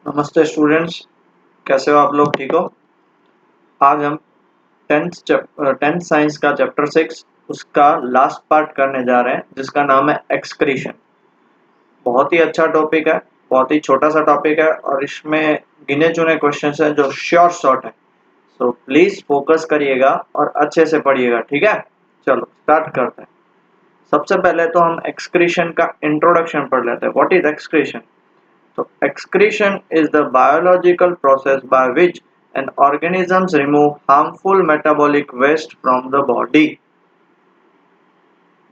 नमस्ते स्टूडेंट्स, कैसे हो आप लोग? ठीक हो? आज हम टेंथ साइंस का चैप्टर 6 उसका लास्ट पार्ट करने जा रहे हैं, जिसका नाम है एक्सक्रीशन। बहुत ही अच्छा टॉपिक है, बहुत ही छोटा सा टॉपिक है और इसमें गिने चुने क्वेश्चंस हैं जो शॉर्ट है। सो प्लीज फोकस करिएगा और अच्छे से पढ़िएगा, ठीक है? चलो स्टार्ट करते हैं। सबसे पहले तो हम एक्सक्रीशन का इंट्रोडक्शन पढ़ लेते हैं। What is excretion? So excretion is the biological process by which an organisms remove harmful metabolic waste from the body.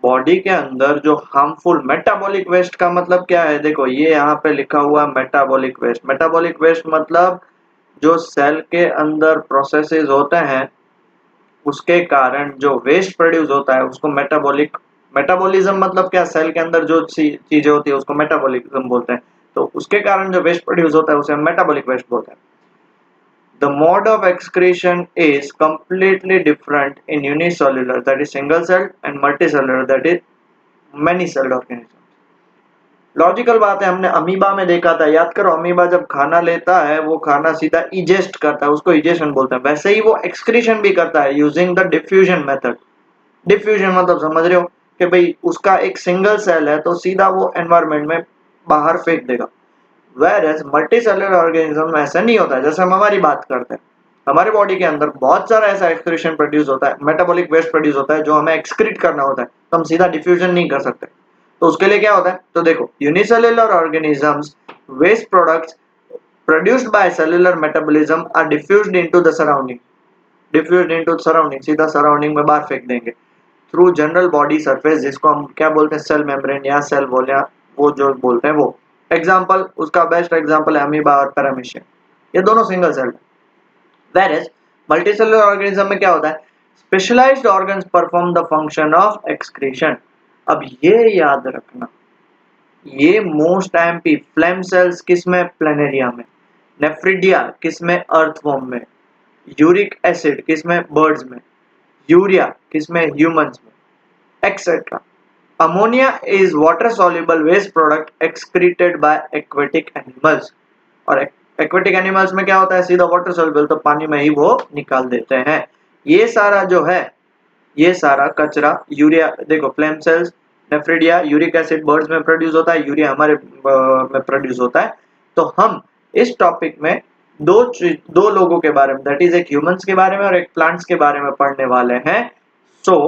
Body के अंदर जो हार्मफुल मेटाबॉलिक वेस्ट का मतलब क्या है? देखो ये यहाँ पे लिखा हुआ मेटाबॉलिक वेस्ट। मेटाबॉलिक वेस्ट मतलब जो सेल के अंदर प्रोसेसेस होते हैं उसके कारण जो वेस्ट प्रोड्यूस होता है उसको मेटाबॉलिज्म मतलब क्या? सेल के अंदर जो चीजें होती है उसको मेटाबॉलिज्म बोलते हैं। तो उसके कारण जो वेस्ट प्रोड्यूस होता है उसे हम मेटाबॉलिक वेस्ट बोलते हैं। The mode of excretion is completely different in unicellular, that is single celled, and multicellular, that is many celled organisms. Logical बात है, हमने अमीबा में देखा था। याद करो, अमीबा जब खाना लेता है वो खाना सीधा इजेस्ट करता है, उसको इजेशन बोलते हैं। वैसे ही वो एक्सक्रीशन भी करता है using the diffusion method. Diffusion मतलब समझ रहे हो कि भाई उसका एक सिंगल सेल है तो सीधा वो एनवायरनमेंट में बाहर फेंक देगा। वेरएज मल्टीसेलुलर ऑर्गेनिज्म ऐसा नहीं होता है। जैसे हम हमारी बात करते हैं, हमारे बॉडी के अंदर बहुत सारा ऐसा एक्सक्रीशन प्रोड्यूस होता है, मेटाबॉलिक वेस्ट प्रोड्यूस होता है जो हमें एक्सक्रीट करना होता है, तो हम सीधा डिफ्यूजन नहीं कर सकते। तो उसके लिए क्या होता है? तो देखो, unicellular organisms waste products produced by cellular metabolism are diffused into the surrounding. Diffused into surrounding, सीधा सराउंडिंग में बाहर फेंक देंगे थ्रू जनरल बॉडी सरफेस, जिसको हम क्या बोलते हैं? सेल मेम्ब्रेन या सेल वॉल, या वो जो बोलते हैं वो। एग्जांपल, उसका बेस्ट एग्जांपल है अमीबा और पैरामीशियम। ये दोनों सिंगल सेल है। वेरएज मल्टीसेलुलर ऑर्गेनिज्म में क्या होता है? Specialised organs perform the function of excretion. अब ये याद रखना, ये मोस्ट एमपी फ्लेम सेल्स किस में? प्लेनेरिया में। नेफ्रिडिया किस में? अर्थवॉर्म में। यूरिक एसिड किस में? बर्ड्स में। यूरिया किस में? ह्यूमंस में, etcetera. Ammonia is water soluble waste product excreted by aquatic animals। और aquatic animals में क्या होता है? सीधा water soluble, तो पानी में ही वो निकाल देते हैं। ये सारा जो है, ये सारा कचरा यूरिया, देखो flame cells, nephridia, uric acid birds में प्रोड्यूस होता है, यूरिया हमारे में प्रोड्यूस होता है। तो हम इस टॉपिक में दो लोगों के बारे में, दैट इज एक ह्यूमंस के बारे में और एक प्लांट्स के बारे में पढ़ने वाले हैं। सो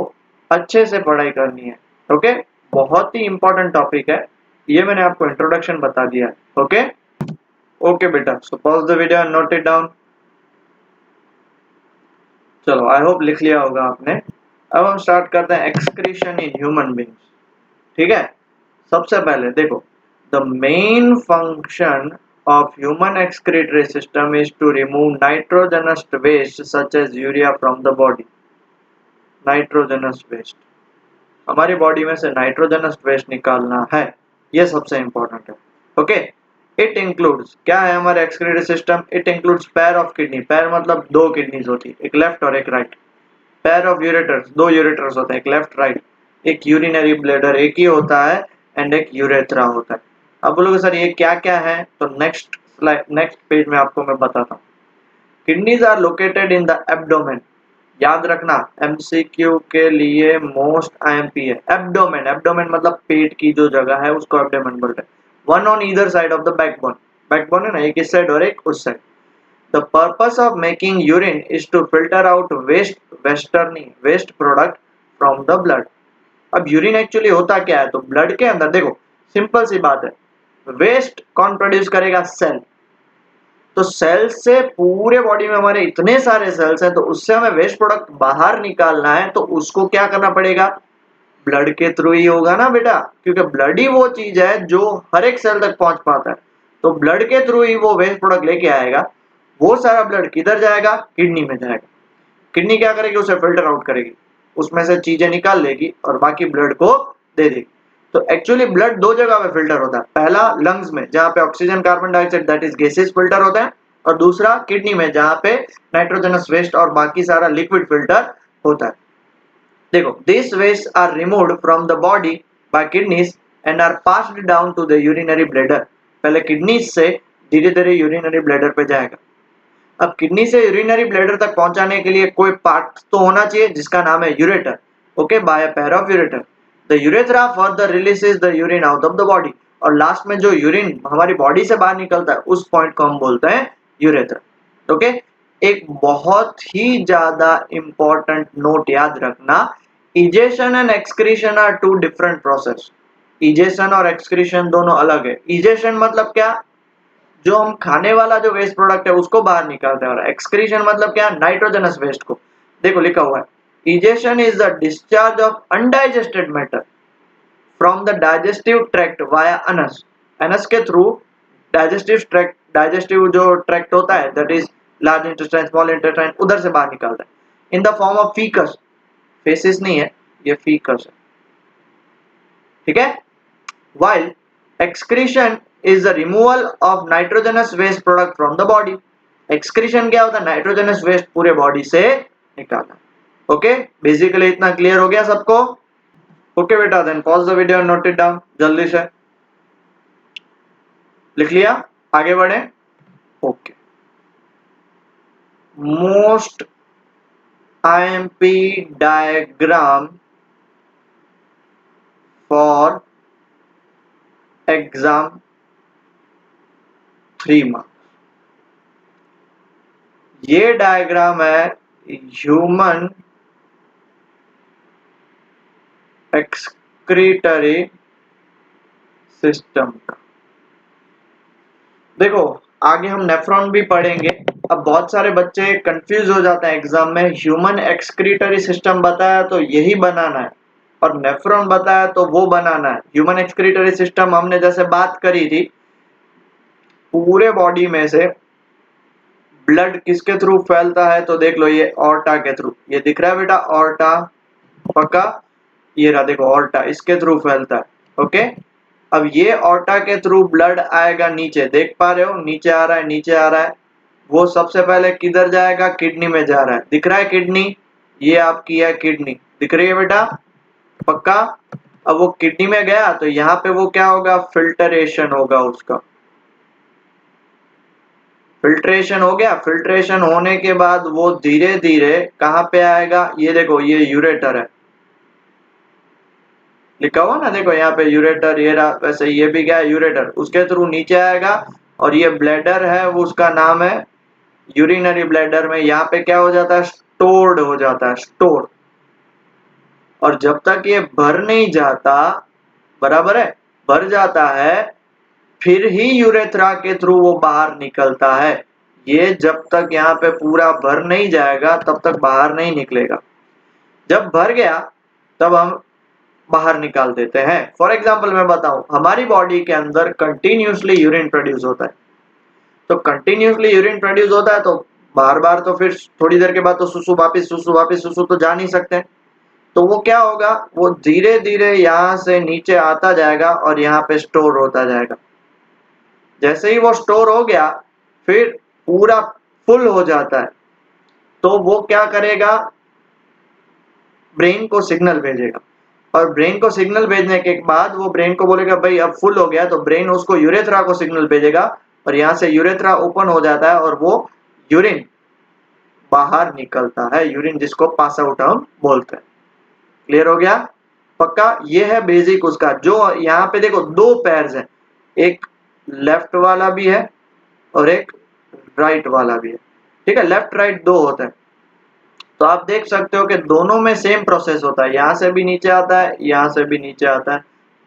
अच्छे से पढ़ाई करनी है, ओके? बहुत ही इंपॉर्टेंट टॉपिक है ये, मैंने आपको इंट्रोडक्शन बता दिया है। ओके ओके बेटा, so pause the video and note it down. चलो, आई होप लिख लिया होगा आपने। अब हम स्टार्ट करते हैं एक्सक्रीशन इन ह्यूमन बींग्स, ठीक है? सबसे पहले देखो, the main function of human excretory system is to remove nitrogenous waste such as urea from the body. Nitrogenous waste, हमारी बॉडी में से नाइट्रोजनस वेस्ट निकालना है, ये सबसे इंपॉर्टेंट है। ओके, इट इंक्लूड्स, क्या है हमारे excretory system? It includes pair of kidney. Pair मतलब दो किडनीज होती है, एक लेफ्ट और एक राइट। पेयर ऑफ यूरेटर्स, दो यूरेटर्स होते हैं, एक लेफ्ट राइट। एक यूरिनरी ब्लैडर एक ही होता है, एंड एक यूरेथ्रा होता है। अब बोलोगे सर ये क्या क्या है? तो नेक्स्ट स्लाइड, नेक्स्ट पेज में आपको मैं बताता हूँ। Kidneys are located in the abdomen. याद रखना, एमसीक्यू के लिए मोस्ट आईएमपी है एब्डोमेन। एब्डोमेन मतलब पेट की जो जगह है उसको एब्डोमेन बोलते हैं। One on either side of the backbone. Backbone है ना, एक इस साइड और एक उस side. The purpose of making urine is to filter out waste product from the blood. अब यूरिन एक्चुअली होता क्या है? तो ब्लड के अंदर देखो, सिंपल सी बात है, वेस्ट कौन प्रोड्यूस करेगा? सेल। तो सेल्स से पूरे बॉडी में हमारे इतने सारे सेल्स हैं, तो उससे हमें वेस्ट प्रोडक्ट बाहर निकालना है, तो उसको क्या करना पड़ेगा? ब्लड के थ्रू ही होगा ना बेटा, क्योंकि ब्लड ही वो चीज है जो हर एक सेल तक पहुंच पाता है। तो ब्लड के थ्रू ही वो वेस्ट प्रोडक्ट लेके आएगा। वो सारा ब्लड किधर जाएगा? किडनी में जाएगा। किडनी क्या करेगी? उसे फिल्टर आउट करेगी, उसमें से चीजें निकाल लेगी और बाकी ब्लड को दे देगी। तो एक्चुअली ब्लड दो जगह पे फिल्टर होता है। पहला लंग्स में, जहां पे oxygen carbon dioxide that is gases filter होता है, और दूसरा किडनी में, जहां पे नाइट्रोजनस वेस्ट और बाकी सारा लिक्विड फिल्टर होता है। देखो, this waste are removed from the body by kidneys and are passed down to the urinary bladder. पहले किडनीज से धीरे धीरे यूरिनरी ब्लैडर पे जाएगा। अब किडनी से यूरिनरी ब्लैडर तक पहुंचाने के लिए कोई पार्ट तो होना चाहिए जिसका नाम है ureter. Okay, by a pair of ureter the urethra further releases the urine out of the body. और लास्ट में जो यूरिन हमारी बॉडी से बाहर निकलता है उस पॉइंट को हम बोलते हैं यूरेथ्रा। ओके, एक बहुत ही ज्यादा इंपॉर्टेंट नोट याद रखना, egestion and excretion are two different process. Egestion और एक्सक्रीशन दोनों अलग है। इजेशन मतलब क्या, जो हम खाने वाला जो वेस्ट प्रोडक्ट है उसको बाहर निकालते हैं, और एक्सक्रीशन मतलब क्या, नाइट्रोजनस वेस्ट को। देखो लिखा हुआ है, egestion is the discharge of undigested matter from the digestive tract via Anas. Anas के थ्रू डाइजेस्टिव ट्रैक्ट, डाइजेस्टिव जो ट्रैक्ट होता है that is large intestine, small intestine, उधर से बाहर निकालता है इन the form of faeces. Faces नहीं है, ये फीकस है, ठीक है। while excretion is the removal of nitrogenous waste product from the body। excretion क्या होता है, नाइट्रोजनस वेस्ट पूरे बॉडी से निकालना। ओके, बेसिकली इतना क्लियर हो गया सबको। ओके बेटा, then pause the video, note it down, जल्दी से लिख लिया, आगे बढ़े। Okay, most IMP diagram for exam 3 marks. ये डायग्राम है ह्यूमन एक्सक्रीटरी सिस्टम का। देखो आगे हम नेफ्रॉन भी पढ़ेंगे। अब बहुत सारे बच्चे कंफ्यूज हो जाते हैं एग्जाम में, ह्यूमन एक्सक्रीटरी सिस्टम बताया तो यही बनाना है, और नेफ्रॉन बताया तो वो बनाना है। ह्यूमन एक्सक्रीटरी सिस्टम हमने जैसे बात करी थी, पूरे बॉडी में से ब्लड किसके थ्रू फैलता है, तो देख लो ये ऑर्टा के थ्रू, ये दिख रहा है बेटा ऑर्टा, पक्का, ये रहा देखो ऑर्टा, इसके थ्रू फैलता है। ओके, अब ये ऑर्टा के थ्रू ब्लड आएगा नीचे, देख पा रहे हो नीचे आ रहा है, नीचे आ रहा है। वो सबसे पहले किधर जाएगा, किडनी में जा रहा है, दिख रहा है किडनी, ये आपकी है किडनी, दिख रही है बेटा, पक्का। अब वो किडनी में गया तो यहाँ पे वो क्या होगा, फिल्टरेशन होगा उसका, फिल्ट्रेशन हो गया। फिल्ट्रेशन होने के बाद वो धीरे धीरे कहाँ पे आएगा, ये देखो ये यूरेटर है, लिखा हुआ ना, देखो यहाँ पे यूरेटर, ये रहा, वैसे ये भी क्या है यूरेटर, उसके थ्रू नीचे आएगा। और ये ब्लैडर है, वो उसका नाम है यूरिनरी ब्लैडर, में यहाँ पे क्या हो जाता है, स्टोर्ड हो जाता है, स्टोर। और जब तक ये भर नहीं जाता, बराबर है, भर जाता है, फिर ही यूरेथ्रा के थ्रू वो बाहर निकलता है। ये जब तक यहाँ पे पूरा भर नहीं जाएगा तब तक बाहर नहीं निकलेगा। जब भर गया तब हम बाहर निकाल देते हैं। फॉर एग्जाम्पल मैं बताऊं, हमारी बॉडी के अंदर कंटिन्यूसली यूरिन प्रोड्यूस होता है, तो कंटिन्यूसली यूरिन प्रोड्यूस होता है तो बार बार तो फिर थोड़ी देर के बाद तो सुसु वापिस, सुसु वापिस, सुसु तो जा नहीं सकते। तो वो क्या होगा, वो धीरे धीरे यहाँ से नीचे आता जाएगा और यहाँ पे स्टोर होता जाएगा। जैसे ही वो स्टोर हो गया, फिर पूरा फुल हो जाता है, तो वो क्या करेगा, ब्रेन को सिग्नल भेजेगा। और ब्रेन को सिग्नल भेजने के बाद वो ब्रेन को बोलेगा भाई अब फुल हो गया, तो ब्रेन उसको यूरेथ्रा को सिग्नल भेजेगा, और यहाँ से यूरेथ्रा ओपन हो जाता है और वो यूरिन बाहर निकलता है, यूरिन जिसको पास आउट हम बोलते हैं। क्लियर हो गया, पक्का। ये है बेसिक उसका। जो यहाँ पे देखो दो पैर्स हैं, एक लेफ्ट वाला भी है और एक राइट वाला भी है, ठीक है, लेफ्ट राइट दो होते हैं। तो आप देख सकते हो कि दोनों में सेम प्रोसेस होता है, यहाँ से भी नीचे आता है, यहाँ से भी नीचे आता है,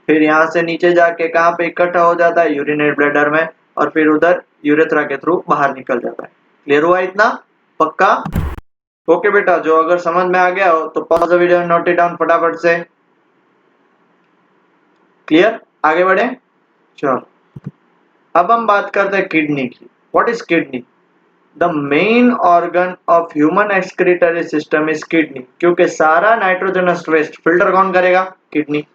फिर यहाँ से नीचे जाके कहाँ पे इकट्ठा हो जाता है, यूरिनरी ब्लैडर में, और फिर उधर यूरेथ्रा के थ्रू बाहर निकल जाता है। क्लियर हुआ इतना, पक्का। ओके बेटा, जो अगर समझ में आ गया हो तो pause the video, note it down फटाफट से। क्लियर, आगे बढ़े, चलो। अब हम बात करते हैं किडनी की। What is kidney? The main organ of human excretory system is kidney, क्योंकि सारा नाइट्रोजनस वेस्ट फिल्टर कौन करेगा, kidney.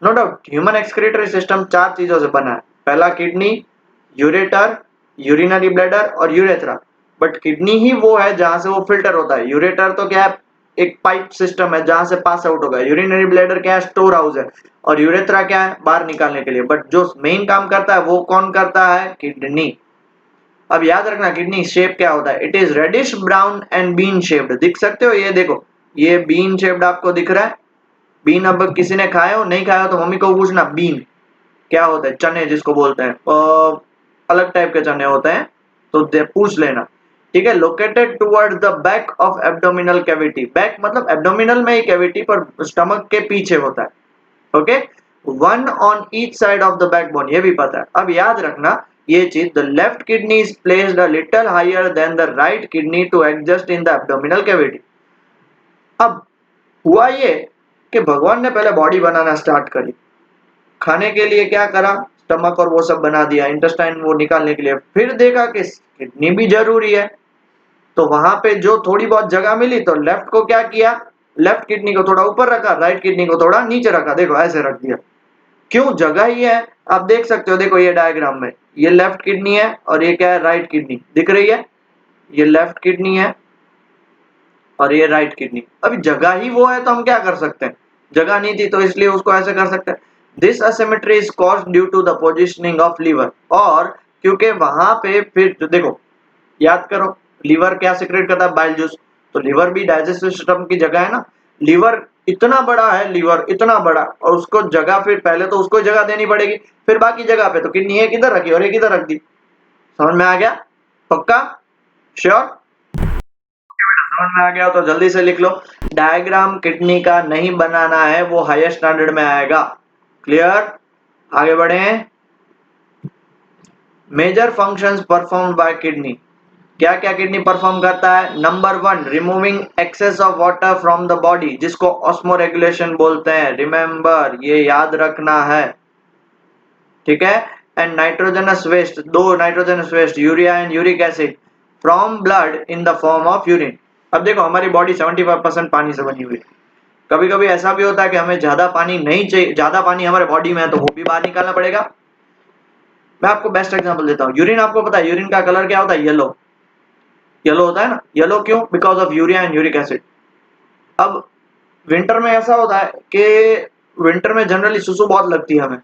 No doubt human excretory system 4 चीजों से बना है। पहला किडनी, यूरेटर, यूरिनरी ब्लैडर और यूरेथ्रा। बट किडनी ही वो है जहां से वो फिल्टर होता है। यूरेटर तो क्या है, एक पाइप सिस्टम है जहां से पास आउट होगा। यूरिनरी ब्लैडर क्या है, स्टोर हाउस है। और यूरेथ्रा क्या है, बाहर निकालने के लिए। बट जो मेन काम करता है वो कौन करता है, किडनी। अब याद रखना किडनी शेप क्या होता है, it is reddish brown and bean shaped. दिख सकते हो, ये देखो ये बीन शेप्ड आपको दिख रहा है। बीन अब किसी ने खाए हो, नहीं खाया हो तो मम्मी को पूछना बीन क्या होता है, चने जिसको बोलते हैं, अलग टाइप के चने होते हैं तो पूछ लेना, ठीक है। Located towards the back of abdominal cavity, back मतलब एब्डोमिनल में ही कैविटी पर स्टमक के पीछे होता है, okay. One on each side of the backbone, ये भी पता है। अब याद रखना ये चीज, the left kidney is placed a little higher than the right kidney to adjust in the abdominal cavity. अब हुआ ये कि भगवान ने पहले बॉडी बनाना स्टार्ट करी, खाने के लिए क्या करा, स्टमक और वो सब बना दिया, इंटेस्टाइन वो निकालने के लिए, फिर देखा कि किडनी भी जरूरी है, तो वहां पे जो थोड़ी बहुत जगह मिली तो लेफ्ट को क्या किया, लेफ्ट किडनी को थोड़ा ऊपर रखा, राइट किडनी को थोड़ा नीचे रखा, देखो ऐसे रख दिया। क्यों, जगह ही है। आप देख सकते हो, देखो ये डायग्राम में ये लेफ्ट किडनी है और ये क्या है, राइट किडनी दिख रही है, ये लेफ्ट किडनी है और ये राइट किडनी। अभी जगह ही वो है तो हम क्या कर सकते हैं, जगह नहीं थी तो इसलिए उसको ऐसे कर सकते हैं। This asymmetry is caused due to the positioning of liver, और क्योंकि वहां पे फिर जो देखो याद करो, लीवर क्या सिक्रेट करता है, बाइल जूस, तो लीवर भी डाइजेस्टिव सिस्टम की जगह है ना। लीवर इतना बड़ा है, लीवर इतना बड़ा, और उसको जगह फिर पहले तो उसको जगह देनी पड़ेगी, फिर बाकी जगह पे तो किडनी एक इधर रखी और एक इधर रख दी। समझ में आ गया, पक्का, श्योर? समझ में आ गया तो जल्दी से लिख लो, डायग्राम किडनी का नहीं बनाना है, वो हायर स्टैंडर्ड में आएगा। क्लियर, आगे बढ़े। Major functions performed by kidney, क्या क्या किडनी परफॉर्म करता है। Number 1, removing excess of water from the body, जिसको ऑस्मो रेगुलेशन बोलते हैं, रिमेंबर ये याद रखना है, ठीक है। एंड नाइट्रोजनस वेस्ट, दो nitrogenous waste, urea and uric acid from blood in the form of urine. अब देखो हमारी बॉडी 75% पानी से बनी हुई है, कभी कभी ऐसा भी होता है कि हमें ज्यादा पानी नहीं चाहिए, ज्यादा पानी हमारे बॉडी में है तो वो भी बाहर निकालना पड़ेगा। मैं आपको बेस्ट एग्जांपल देता हूँ, यूरिन, आपको पता है यूरिन का कलर क्या होता है, येलो, येलो होता है ना, येलो क्यों, because of urea and uric acid. अब विंटर में ऐसा होता है कि विंटर में जनरली सुसु बहुत लगती है हमें,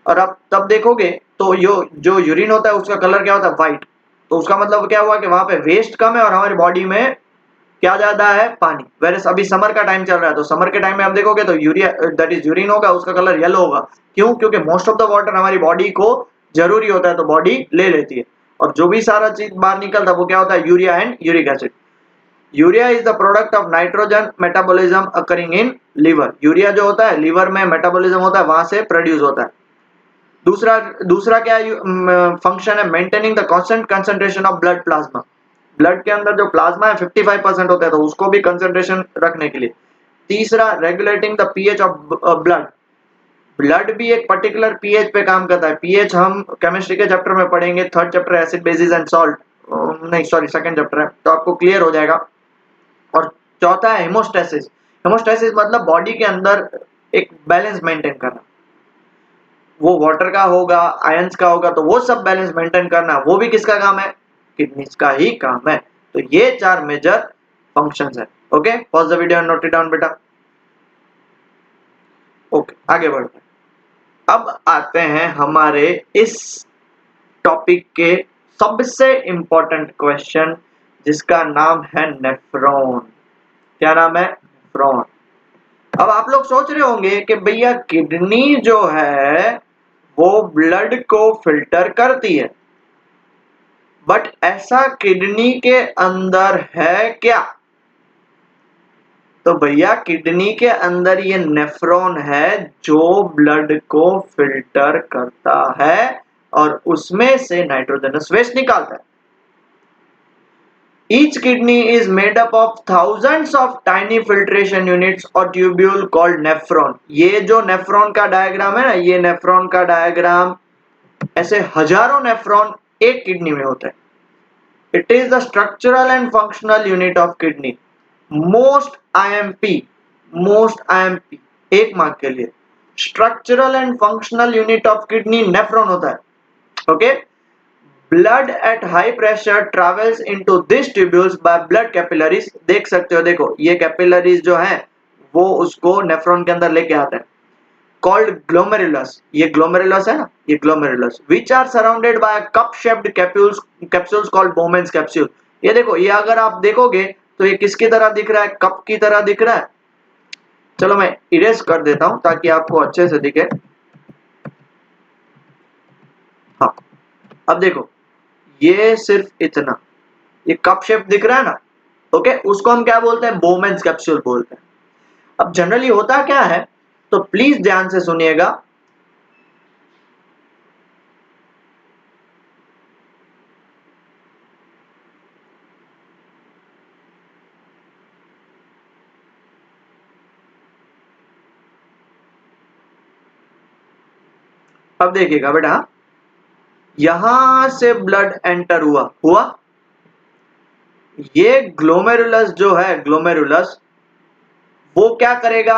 और आप तब देखोगे तो जो यूरिन होता है उसका कलर क्या होता है, व्हाइट। तो उसका मतलब क्या हुआ कि वहां पे वेस्ट कम है और हमारी बॉडी में क्या ज्यादा है, पानी। वेरस अभी समर का टाइम चल रहा है तो समर के टाइम में आप देखोगे तो यूरिया दैट इज यूरिन होगा, उसका कलर येलो होगा। क्यों, क्योंकि मोस्ट ऑफ द वाटर हमारी बॉडी को जरूरी होता है तो बॉडी ले लेती है, और जो भी सारा चीज बाहर निकलता है वो क्या होता है, urea and uric acid. Urea is the product of nitrogen metabolism occurring in liver, urea जो होता है लीवर में मेटाबॉलिज्म होता है वहां से प्रोड्यूस होता है। दूसरा दूसरा क्या फंक्शन है, maintaining the constant concentration of blood plasma, blood के अंदर जो प्लाज्मा है 55% होता है तो उसको भी कंसंट्रेशन रखने के लिए। तीसरा, regulating the pH of blood, blood भी एक पर्टिकुलर पीएच पे काम करता है। पीएच हम केमिस्ट्री के चैप्टर में पढ़ेंगे, third chapter acid basis and salt, नहीं सॉरी सेकंड चैप्टर है, तो आपको क्लियर हो जाएगा। और चौथा है हेमोस्टेसिस, हेमोस्टेसिस मतलब बॉडी के अंदर एक बैलेंस मेंटेन करना, वो वाटर का होगा, आयंस का होगा, तो वो सब बैलेंस मेंटेन करना वो भी किसका काम है, किडनीज का ही काम है। तो ये 4 मेजर फंक्शंस है। Okay, pause the video and note it down बेटा। ओके, आगे बढ़ते हैं। अब आते हैं हमारे इस टॉपिक के सबसे इंपॉर्टेंट क्वेश्चन, जिसका नाम है नेफ्रॉन। क्या नाम है, नेफ्रॉन। अब आप लोग सोच रहे होंगे कि भैया किडनी जो है वो ब्लड को फिल्टर करती है, बट ऐसा किडनी के अंदर है क्या। तो भैया किडनी के अंदर ये नेफ्रॉन है जो ब्लड को फिल्टर करता है और उसमें से नाइट्रोजनस वेस्ट निकालता है। Each kidney is made up of thousands of tiny filtration units or tubule called nephron। ये जो नेफ्रॉन का डायग्राम है ना, ये नेफ्रॉन का डायग्राम, ऐसे हजारों नेफ्रॉन एक किडनी में होता है। It is the structural and functional unit of kidney. Most IMP, most IMP एक मार्क के लिए, structural and functional unit of kidney nephron होता है। Okay, blood at high pressure travels into this tubules by blood capillaries. देख सकते हो, देखो ये कैपिलरीज जो है वो उसको नेफ्रॉन के अंदर लेके आते हैं। called glomerulus. ये glomerulus है ना, ये glomerulus which are surrounded by a cup shaped capsules called Bowman's capsule. ये देखो, ये अगर आप देखोगे तो ये किसकी तरह दिख रहा है, कप की तरह दिख रहा है। चलो मैं इरेज कर देता हूं ताकि आपको अच्छे से दिखे। हाँ, अब देखो, ये सिर्फ इतना, ये कप शेप दिख रहा है ना, ओके, उसको हम क्या बोलते हैं, बोमेन्स कैप्सूल बोलते हैं। अब जनरली होता क्या है, तो प्लीज ध्यान से सुनिएगा। अब देखिएगा बेटा, यहां से ब्लड एंटर हुआ, ये ग्लोमेरुलस जो है, ग्लोमेरुलस वो क्या करेगा,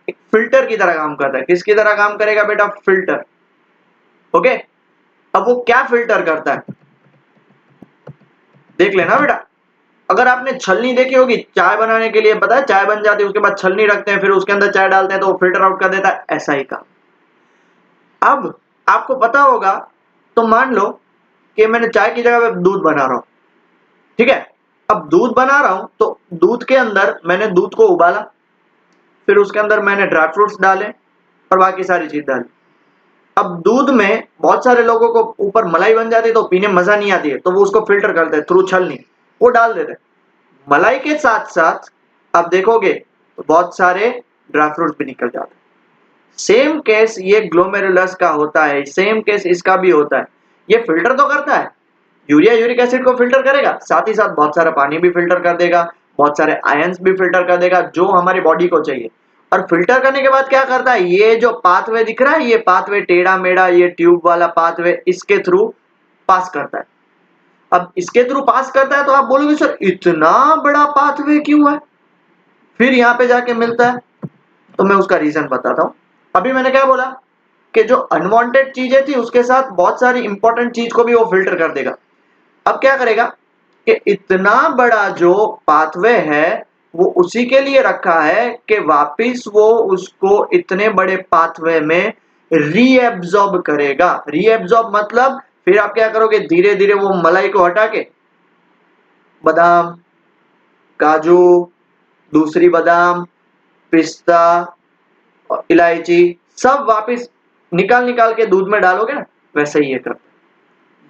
एक फिल्टर की तरह काम करता है। किसकी तरह काम करेगा बेटा, फिल्टर। ओके, अब वो क्या फिल्टर करता है, देख लेना बेटा। अगर आपने छलनी देखी होगी चाय बनाने के लिए, पता है चाय बन जाती है, उसके बाद छलनी रखते हैं, फिर उसके अंदर चाय डालते हैं तो वो फिल्टर आउट कर देता है, ऐसा ही काम। अब आपको पता होगा, तो मान लो कि मैंने चाय की जगह पे दूध बना रहा हूं, ठीक है। अब दूध बना रहा हूं तो दूध के अंदर मैंने दूध को उबाला, फिर उसके अंदर मैंने ड्राई फ्रूट्स डाले और बाकी सारी चीज डाली। अब दूध में बहुत सारे लोगों को ऊपर मलाई बन जाती है तो पीने में मजा नहीं आती है, तो वो उसको फिल्टर करते हैं थ्रू छलनी, वो डाल देते हैं। मलाई के साथ साथ आप देखोगे तो बहुत सारे ड्राई फ्रूट्स भी निकल जाते हैं। सेम केस ये ग्लोमेरुलस का होता है, सेम केस इसका भी होता है। ये फिल्टर तो करता है, यूरिया यूरिक एसिड को फिल्टर करेगा, साथ ही साथ बहुत सारा पानी भी फिल्टर कर देगा, बहुत सारे आयंस भी फिल्टर कर देगा जो हमारी बॉडी को चाहिए। और फिल्टर करने के बाद क्या करता है, ये जो पाथवे दिख रहा है, ये पाथवे टेढ़ा मेढ़ा, ये ट्यूब वाला पाथवे, इसके थ्रू पास करता है। अब इसके थ्रू पास करता है तो आप बोलोगे सर इतना बड़ा पाथवे क्यों है, फिर यहाँ पे जाके मिलता है, तो मैं उसका रीजन बताता हूँ। अभी मैंने क्या बोला कि जो अनवांटेड चीजें थी उसके साथ बहुत सारी इंपॉर्टेंट चीज को भी वो फिल्टर कर देगा। अब क्या करेगा कि इतना बड़ा जो पाथवे है वो उसी के लिए रखा है कि वापिस वो उसको इतने बड़े पाथवे में रीएब्जॉर्ब करेगा। रीएब्जॉर्ब मतलब फिर आप क्या करोगे, धीरे धीरे वो मलाई को हटा के बादाम, काजू, दूसरी बादाम, पिस्ता और इलायची सब वापिस निकाल निकाल के दूध में डालोगे ना, वैसे ही ये करता है।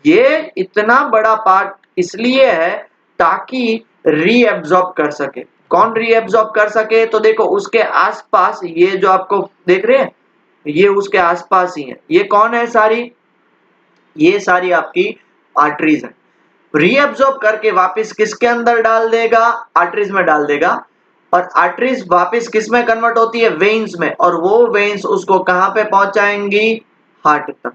ये इतना बड़ा पार्ट इसलिए है ताकि रीएब्जॉर्ब कर सके। कौन रीएब्जॉर्ब कर सके, तो देखो उसके आसपास ये जो आपको देख रहे हैं, ये उसके आसपास ही है। ये कौन है सारी, ये सारी आपकी आर्टरीज है। रीएब्जॉर्ब करके वापस किसके अंदर डाल देगा, आर्टरीज में डाल देगा, और आर्टरीज वापस किस में कन्वर्ट होती है, वेन्स में, और वो वेन्स उसको कहां पे पहुंचाएंगी, हार्ट तक।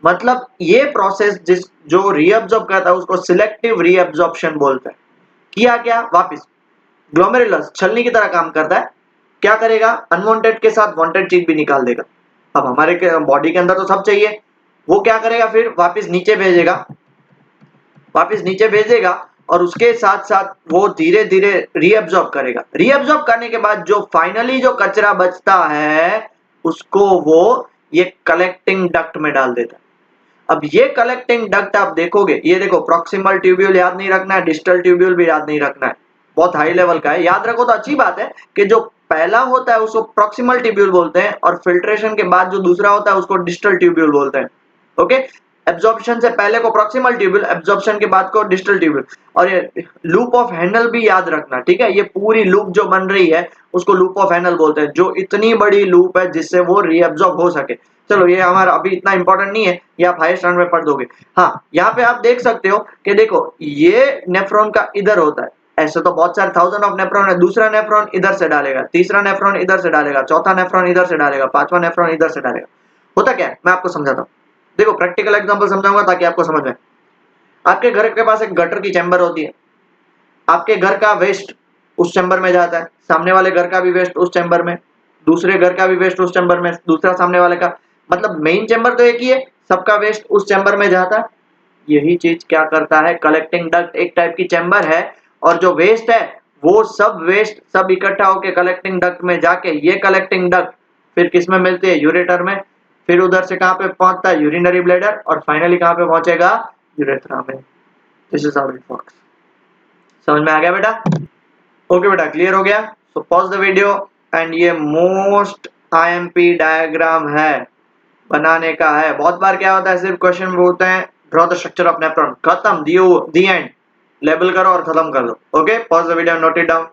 मतलब ये प्रोसेस जिस जो रीअब्जॉर्ब करता है उसको सिलेक्टिव रीअब्जॉर्प्शन बोलते हैं। किया क्या, वापस ग्लोमेरुलस छलनी की तरह काम करता है, क्या करेगा, अनवांटेड के साथ वांटेड चीज भी निकाल देगा। अब हमारे बॉडी के अंदर तो सब चाहिए, वो क्या करेगा, फिर वापस नीचे भेजेगा, वापस नीचे भेजेगा, और उसके साथ साथ वो धीरे धीरे रीअब्जॉर्ब करेगा। रीअब्जॉर्ब करने के बाद जो फाइनली जो कचरा बचता है उसको वो ये कलेक्टिंग डक्ट में डाल देता है। अब ये कलेक्टिंग डक्ट आप देखोगे, ये देखो प्रॉक्सिमल ट्यूब्यूल याद नहीं रखना है, डिस्टल ट्यूब्यूल भी याद नहीं रखना है, बहुत हाई लेवल का है। याद रखो तो अच्छी बात है कि जो पहला होता है उसको प्रॉक्सिमल ट्यूब्यूल बोलते हैं, और फिल्ट्रेशन के बाद जो दूसरा होता है उसको डिस्टल ट्यूब्यूल बोलते हैं। ओके, एब्जॉर्प्शन से पहले को प्रॉक्सिमल ट्यूब्यूल, एब्जॉर्प्शन के बाद को डिस्टल ट्यूब्यूल। और ये लूप ऑफ हैंडल भी याद रखना, ठीक है। ये पूरी लूप जो बन रही है उसको लूप ऑफ हैंडल बोलते हैं, जो इतनी बड़ी लूप है जिससे वो रीअब्जॉर्ब हो सके। चलो ये हमारा अभी इतना इंपॉर्टेंट नहीं है, ये आप हाई स्टैंडर्ड में पढ़ दोगे। हाँ, यहाँ पे आप देख सकते हो कि देखो ये नेफ्रॉन का इधर होता है, ऐसे तो बहुत सारे थाउजेंड ऑफ नेफ्रॉन है, दूसरा नेफ्रॉन इधर से डालेगा, तीसरा नेफ्रॉन इधर से डालेगा, चौथा नेफ्रॉन इधर से डालेगा, पांचवा नेफ्रॉन इधर से डालेगा। होता क्या है मैं आपको समझाता हूँ, देखो प्रैक्टिकल एग्जांपल समझाऊंगा ताकि आपको समझ में। आपके घर के पास एक गटर की चैम्बर होती है, आपके घर का वेस्ट उस चैम्बर में जाता है, सामने वाले घर का भी वेस्ट उस चैम्बर में, दूसरे घर का भी वेस्ट उस चैम्बर में, दूसरा सामने वाले का, मतलब मेन चैम्बर तो एक ही है, सबका वेस्ट उस चैम्बर में जाता है। यही चीज क्या करता है, कलेक्टिंग डक्ट एक टाइप की चैम्बर है, और जो वेस्ट है वो सब वेस्ट सब इकट्ठा होकर कलेक्टिंग डक्ट में जाके ये कलेक्टिंग डक्ट फिर किस में मिलती है, यूरेटर में, फिर उधर से कहां पे पहुंचता है, यूरिनरी ब्लैडर, और फाइनली कहां पे पहुंचेगा, यूरेथ्रा में। This is how it works. समझ में आ गया बेटा? ओके बेटा, क्लियर हो गया? So pause the video and ये मोस्ट आईएमपी डायग्राम है, बनाने का है। बहुत बार क्या होता है, सिर्फ क्वेश्चन बोलते हैं draw the structure of nephron, खत्म, दी एंड, लेबल करो और खत्म कर दो। Okay, pause the video, note it down.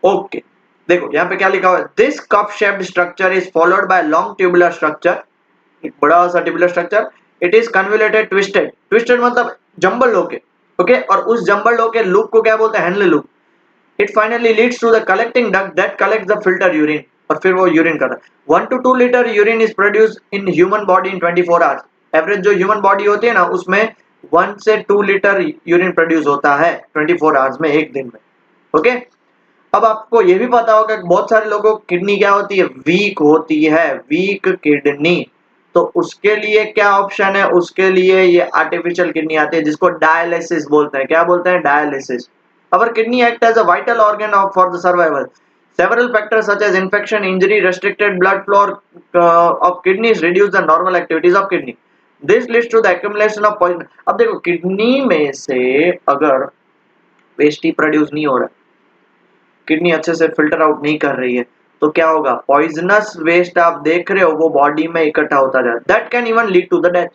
Okay, देखो यहाँ पे क्या लिखा हुआ है, this cup shaped structure is followed by long tubular structure, एक बड़ा सा tubular structure. It is convoluted twisted, twisted मतलब जंबल होके, ओके, और उस जंबल होके लूप को क्या बोलते हैं, Henle loop. It finally Leeds to the collecting duct that collects the filter urine, और फिर वो यूरिन कर रहा है। 1 to 2 litre urine is produce in human body in 24 hours. Average जो ह्यूमन बॉडी होती है ना, उसमें 1 से 2 लीटर यूरिन प्रोड्यूस होता है 24 आवर्स में, एक दिन में। ओके, अब आपको ये भी पता होगा कि बहुत सारे लोगों की किडनी क्या होती है, वीक होती है, वीक किडनी। तो उसके लिए क्या ऑप्शन है, उसके लिए ये आर्टिफिशियल किडनी आती है, जिसको डायलिसिस बोलते हैं। क्या बोलते हैं, dialysis. Our kidney act as a vital organ of for the survival. Several factors such as infection, injury, restricted blood flow of kidneys reduce the normal activities of kidney. This leads to the accumulation of poison. अब देखो, kidney में से अगर waste ही produce नहीं हो रहा, kidney अच्छे से फिल्टर आउट नहीं कर रही है, तो क्या होगा, पॉइजनस वेस्ट आप देख रहे हो वो बॉडी में इकट्ठा होता जा रहा है, that can even lead to the death.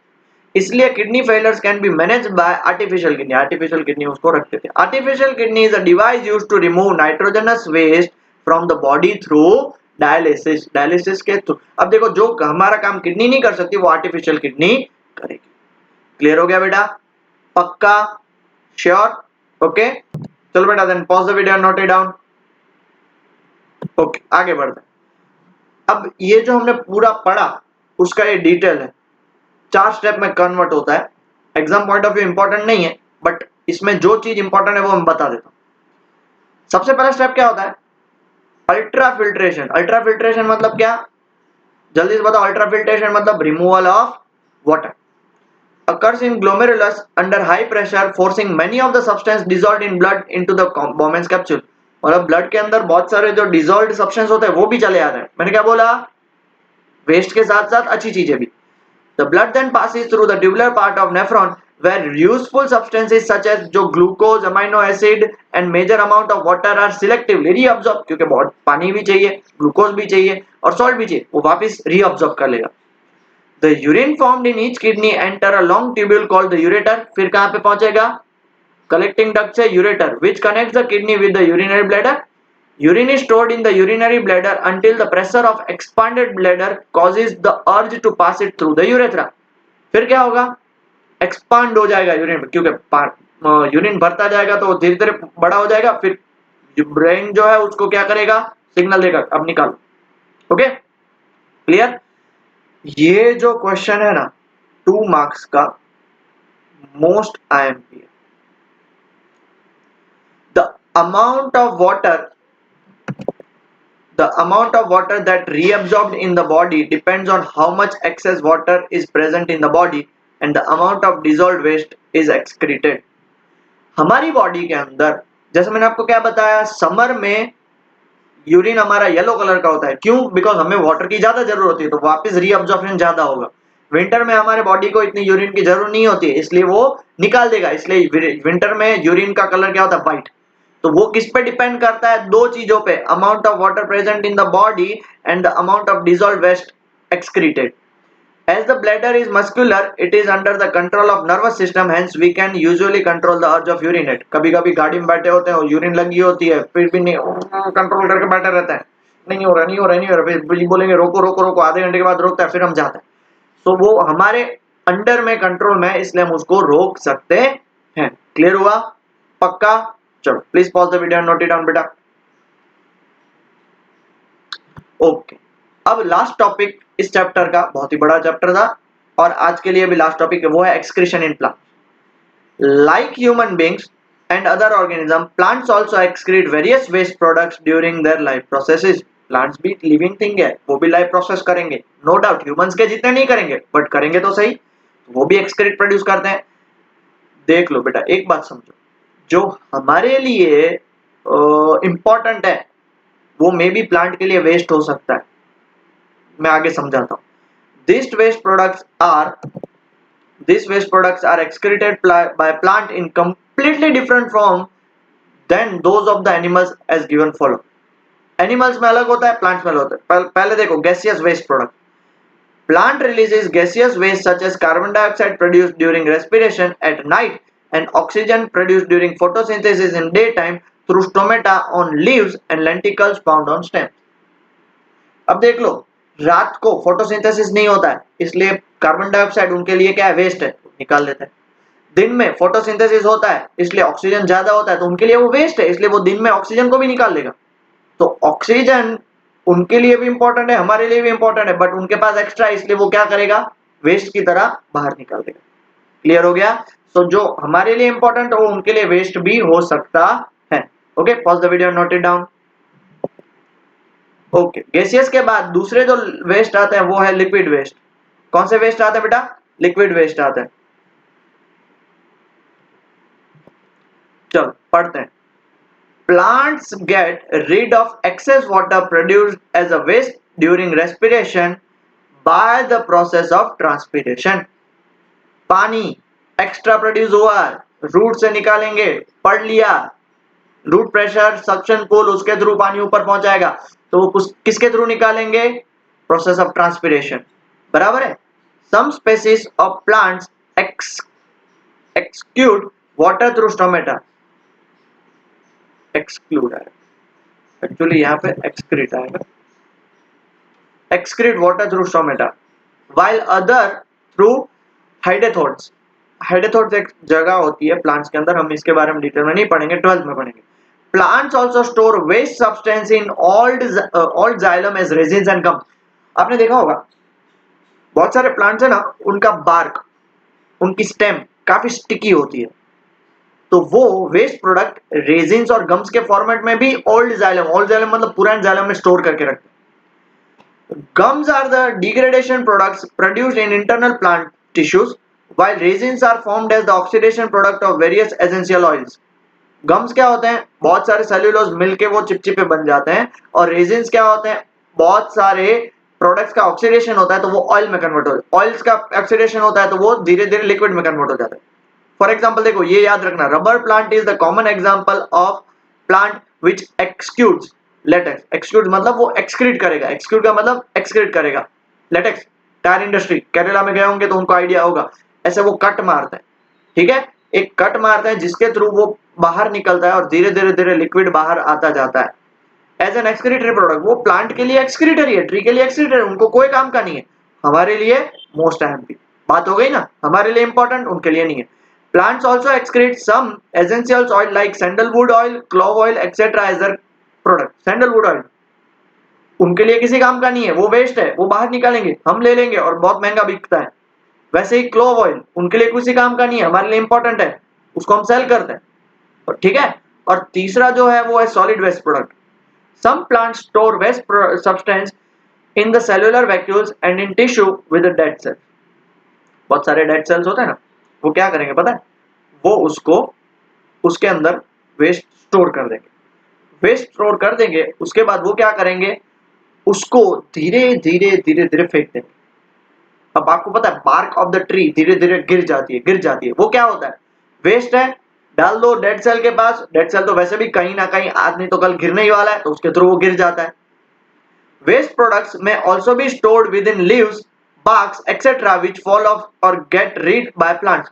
इसलिए kidney failures can be managed by artificial kidney. Artificial kidney उसको रखते थे। Artificial kidney is a device used to remove nitrogenous waste from the body through dialysis, dialysis के through. अब देखो, जो हमारा काम किडनी नहीं कर सकती वो आर्टिफिशियल किडनी करेगी। क्लियर हो गया बेटा? पक्का? श्योर? ओके, चलो बेटा, then pause the video, note it down. Okay, आगे बढ़ते हैं। अब ये जो हमने पूरा पढ़ा उसका ये डिटेल है, 4 स्टेप में कन्वर्ट होता है। Exam point of view important नहीं है, बट इसमें जो चीज इंपॉर्टेंट है वो मैं बता देता हूं। सबसे पहला स्टेप क्या होता है, अल्ट्रा फिल्ट्रेशन। अल्ट्रा फिल्ट्रेशन मतलब क्या, जल्दी से बताओ। अल्ट्रा फिल्ट्रेशन मतलब removal of water occurs in glomerulus under high pressure, forcing many of the substance dissolved in blood into the Bowman's capsule। मतलब ब्लड के अंदर बहुत सारे जो डिजोल्व सब्सटेंस होते हैं वो भी चले आते हैं। मैंने क्या बोला, वेस्ट के साथ साथ अच्छी चीजें भी। The blood then passes through the tubular part of nephron where useful substances such as जो glucose, amino acid and major amount of water are selectively reabsorbed, क्योंकि बहुत पानी भी चाहिए, ग्लूकोज भी चाहिए और सॉल्ट भी चाहिए, वो वापस रीअब्सॉर्ब कर लेगा। The urine formed in each kidney enter a long tubule called the ureter। फिर कहां पे पहुंचेगा, कलेक्टिंग डक्ट से ureter, which connects the kidney with the urinary bladder। Urine is stored in the urinary bladder until the pressure of expanded bladder causes the urge to pass it through the urethra। फिर क्या होगा, expand हो जाएगा urine, क्योंकि urine भरता जाएगा तो धीरे धीरे बड़ा हो जाएगा। फिर ब्रेन जो है उसको क्या करेगा, सिग्नल देगा, अब निकालो। Okay, clear? ये जो क्वेश्चन है ना 2 मार्क्स का, most IMP. The amount of water The amount of water that reabsorbed in the body depends on how much excess water is present in the body and the amount of dissolved waste is excreted। हमारी body के अंदर, जैसे मैंने आपको क्या बताया, summer में urine हमारा येलो कलर का होता है। क्यों? बिकॉज हमें वाटर की ज्यादा जरूरत होती है, तो वापस रीअब्जॉर्प्शन ज्यादा होगा। विंटर में हमारे बॉडी को इतनी यूरिन की जरूरत नहीं होती है, इसलिए वो निकाल देगा। इसलिए विंटर में यूरिन का कलर क्या होता है, व्हाइट। तो वो किस पे डिपेंड करता है, 2 चीजों पे, amount of water present in the body and the amount of dissolved waste excreted. As the bladder is muscular, it is under the control of nervous system, hence we can usually control the urge of urinate। कभी-कभी गाड़ी में बैठे होते हैं और urine लगी होती है, फिर भी नहीं कंट्रोल करके बैठे रहते हैं, नहीं हो रहा, नहीं हो रहा, नहीं हो रहा, फिर बोलेंगे रोको रोको रोको, आधे घंटे के बाद रोकता है, फिर हम जाते हैं। तो वो हमारे अंडर में, कंट्रोल में, इसलिए हम उसको रोक सकते हैं। क्लियर हुआ? पक्का? चलो please pause the video and note it down बेटा। ओके, अब लास्ट टॉपिक इस चैप्टर का, बहुत ही बड़ा चैप्टर था और आज के लिए भी लास्ट टॉपिक है, वो है excretion in plant. Like human beings and other organism, plants also excrete various waste products during their life processes. Plants भी लिविंग थिंग है, वो भी लाइफ प्रोसेस करेंगे, नो डाउट। ह्यूमंस के जितने नहीं करेंगे, बट करेंगे तो सही, वो भी एक्सक्रीट प्रोड्यूस करते हैं। देख लो बेटा, एक बात समझो, जो हमारे लिए इंपॉर्टेंट है, वो मे बी प्लांट के लिए वेस्ट हो सकता है। मैं आगे समझाता हूँ। These waste products are these waste products are excreted by plant in completely different form than those of the animals as given follow. Animals में अलग होता है, प्लांट्स में अलग होता है। पहले देखो gaseous waste product. Plant releases gaseous waste such as carbon dioxide produced during respiration at night and oxygen produced during photosynthesis in daytime through stomata on leaves and lenticels found on stems. अब देख लो, रात को photosynthesis नहीं होता है, इसलिए carbon dioxide उनके लिए क्या है, वेस्ट है, निकाल लेते हैं। दिन में फोटोसिंथेसिस होता है, इसलिए ऑक्सीजन ज्यादा होता है, तो उनके लिए वो वेस्ट है, इसलिए वो दिन में ऑक्सीजन को भी निकाल लेगा। तो ऑक्सीजन उनके लिए भी इंपॉर्टेंट है, हमारे लिए भी इंपॉर्टेंट है, बट उनके पास एक्स्ट्रा है, इसलिए वो क्या करेगा, वेस्ट की तरह बाहर निकाल देगा। क्लियर हो गया? तो जो हमारे लिए इंपॉर्टेंट है वो उनके लिए वेस्ट भी हो सकता है। Okay, pause the video, note it down. Okay, gaseous के बाद दूसरे जो वेस्ट आते हैं वो है लिक्विड वेस्ट। कौन से वेस्ट आते हैं बेटा? लिक्विड वेस्ट आते हैं। चलो पढ़ते हैं। Plants get rid of excess water produced as a waste during respiration by the process of transpiration. पानी एक्स्ट्रा प्रोड्यूस हुआ, रूट से निकालेंगे, पढ़ लिया, रूट प्रेशर सक्शन पुल, उसके थ्रू पानी ऊपर पहुंचाएगा, तो वो किसके थ्रू निकालेंगे? Process of transpiration. बराबर है? Some species of plants execute water through stomata. Exclude है, एक्चुअली यहाँ पे एक्सक्रीट आएगा, excrete water through stomata, while other through hydrothorns. हाइड्रोथोड्स एक जगह होती है प्लांट्स के अंदर, हम इसके बारे में डिटेल में नहीं पढ़ेंगे, 12th में पढ़ेंगे। Plants also store waste substance in old xylem as resins and gums. आपने देखा होगा बहुत सारे प्लांट्स है ना, उनका बार्क, उनकी स्टेम काफी स्टिकी होती है, तो वो वेस्ट प्रोडक्ट रेजिन्स और गम्स के फॉर्मेट में भी ओल्ड जाइलम मतलब पुराने जाइलम में स्टोर करके रखते हैं। Gums are the degradation products produced in internal plant tissues, while resins are formed as the oxidation product of various essential oils. Gums क्या होते हैं? बहुत सारे सेल्यूलोज मिलके वो चिपचिपे बन जाते हैं, और रेजिन्स क्या होते हैं? बहुत सारे प्रोडक्ट्स का ऑक्सीडेशन होता है तो वो ऑयल में कन्वर्ट हो जाता है, ऑयल्स का ऑक्सीडेशन होता है तो वो धीरे धीरे लिक्विड में कन्वर्ट हो जाता है। फॉर एग्जाम्पल देखो, ये याद रखना, rubber plant is the common example of plant which executes latex. Execute मतलब वो एक्सक्रीट करेगा, एक्सक्यूट का मतलब एक्सक्रीट करेगा। लेटेक्स, टायर इंडस्ट्री, केरला में गए होंगे तो उनको आइडिया होगा, ऐसे वो कट मारते हैं, ठीक है, एक कट मारते हैं जिसके थ्रू वो बाहर निकलता है और धीरे धीरे धीरे लिक्विड बाहर आता जाता है एज एन एक्सक्रीटरी प्रोडक्ट। वो प्लांट के लिए एक्सक्रीटरी है, ट्री के लिए एक्सक्रीटरी, उनको कोई काम का नहीं है, हमारे लिए मोस्ट अहम भी बात हो गई ना, हमारे लिए इंपॉर्टेंट, उनके लिए नहीं है। Plants also excrete some essential oil like sandalwood oil, clove oil, etc. as their product. Sandalwood oil उनके लिए किसी काम का नहीं है, वो वेस्ट है, वो बाहर निकालेंगे, हम ले लेंगे और बहुत महंगा बिकता है। वैसे ही क्लोव ऑयल उनके लिए किसी काम का नहीं है, हमारे लिए इंपॉर्टेंट है, उसको हम सेल करते हैं, ठीक है। और तीसरा जो है वो है solid waste product. Some plants store waste substance in the cellular vacuoles and in tissue with dead cells. बहुत सारे डेड सेल्स होते हैं ना, वो क्या करेंगे पता है? वो उसको उसके अंदर वेस्ट स्टोर कर देंगे, वेस्ट स्टोर कर देंगे, उसके बाद वो क्या करेंगे, उसको धीरे धीरे धीरे धीरे फेंक देंगे। अब आपको पता है बार्क ऑफ द ट्री धीरे धीरे गिर जाती है, वो क्या होता है? वेस्ट है, डाल दो डेड सेल के पास, डेड सेल तो वैसे भी कहीं ना कहीं आज नहीं तो कल गिरने ही वाला है, तो उसके थ्रू वो गिर जाता है। वेस्ट प्रोडक्ट्स में also be stored with in leaves, barks etc. which fall off or get rid by plants.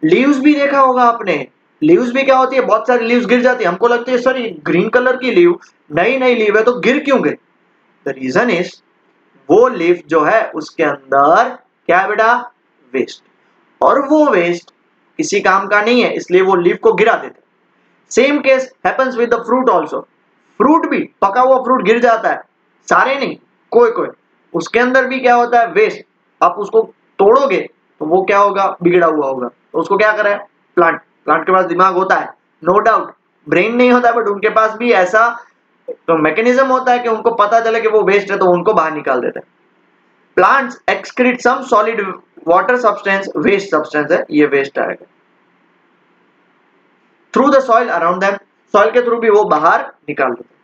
Leaves भी देखा होगा आपने, लीव्स भी क्या होती है, बहुत सारी लीव्स गिर जाती है, हमको लगती है सर ये ग्रीन कलर की लीव, नई नई लीव है तो गिर क्यों गई? द रीजन इज वो लीफ जो है उसके अंदर क्या है बेटा? वेस्ट, और वो वेस्ट किसी काम का नहीं है, इसलिए वो लीफ को गिरा देते। Same case happens with the fruit also. Fruit भी, पका हुआ फ्रूट गिर जाता है, सारे नहीं, कोई कोई, उसके अंदर भी क्या होता है? वेस्ट। आप उसको तोड़ोगे तो वो क्या होगा? बिगड़ा हुआ होगा, तो उसको क्या करे? प्लांट, प्लांट के पास दिमाग होता है, नो डाउट, ब्रेन नहीं होता, बट उनके पास भी ऐसा तो मैकेनिज्म होता है कि उनको पता चले कि वो वेस्ट है तो उनको बाहर निकाल देते हैं। Plants excrete some solid water substance, waste substance है, ये वेस्ट आएगा, through the soil around them. Soil के थ्रू भी वो बाहर निकाल देते हैं।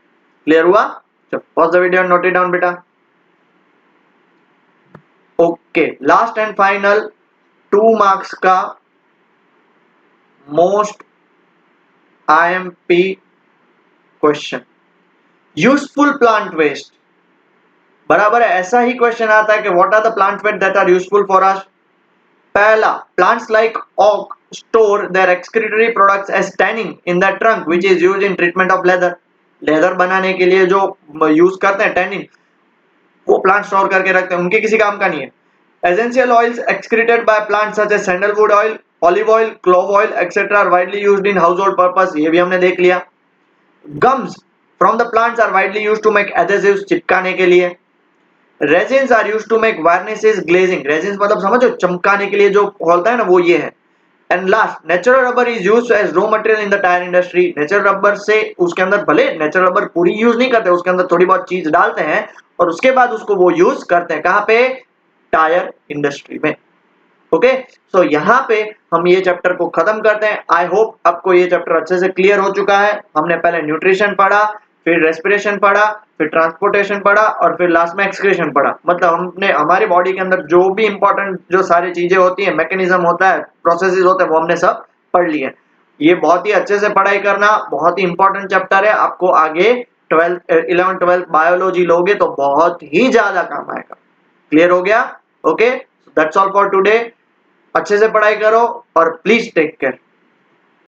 क्लियर हुआ? चलो pause the video, note it down बेटा। Okay, last and final 2 marks का most IMP question, useful plant waste. बराबर है, ऐसा ही क्वेश्चन आता है कि what are the plant waste that are useful for us. पहला, plants like oak store their excretory products as tanning in the trunk which is used in treatment of leather. Leather बनाने के लिए जो use करते हैं tanning, वो plant store करके रखते हैं, उनके किसी काम का नहीं है। Essential oils excreted by plants such as sandalwood oil, olive oil, clove oil etcetera are widely used in household purpose, ये भी हमने देख लिया। Gums from the plants are widely used to make adhesives, चिपकाने के लिए। Resins are used to make varnishes, glazing, resins मतलब समझो चमकाने के लिए जो होता है ना, वो ये है। And last, natural rubber is used as raw material in the tyre industry. Natural rubber से, उसके अंदर भले नेचुरल रबर पूरी यूज नहीं करते, उसके अंदर थोड़ी बहुत चीज डालते हैं और उसके बाद उसको वो यूज करते हैं कहां पे? टायर इंडस्ट्री में। ओके, सो यहाँ पे हम ये चैप्टर को खत्म करते हैं। आई होप आपको ये चैप्टर अच्छे से क्लियर हो चुका है। हमने पहले न्यूट्रिशन पढ़ा, फिर रेस्पिरेशन पढ़ा, फिर ट्रांसपोर्टेशन पढ़ा और फिर लास्ट में एक्सक्रीशन पढ़ा। मतलब हमने हमारी बॉडी के अंदर जो भी इंपॉर्टेंट जो सारी चीजें होती है, मैकेनिज्म होता है, प्रोसेसेस होते हैं, वो हमने सब पढ़ लिए। ये बहुत ही अच्छे से पढ़ाई करना, बहुत ही इंपॉर्टेंट चैप्टर है। आपको आगे 11th 12th बायोलॉजी लोगे तो बहुत ही ज्यादा काम आएगा। क्लियर हो गया? Okay, that's all for today. अच्छे से पढ़ाई करो और प्लीज टेक केयर।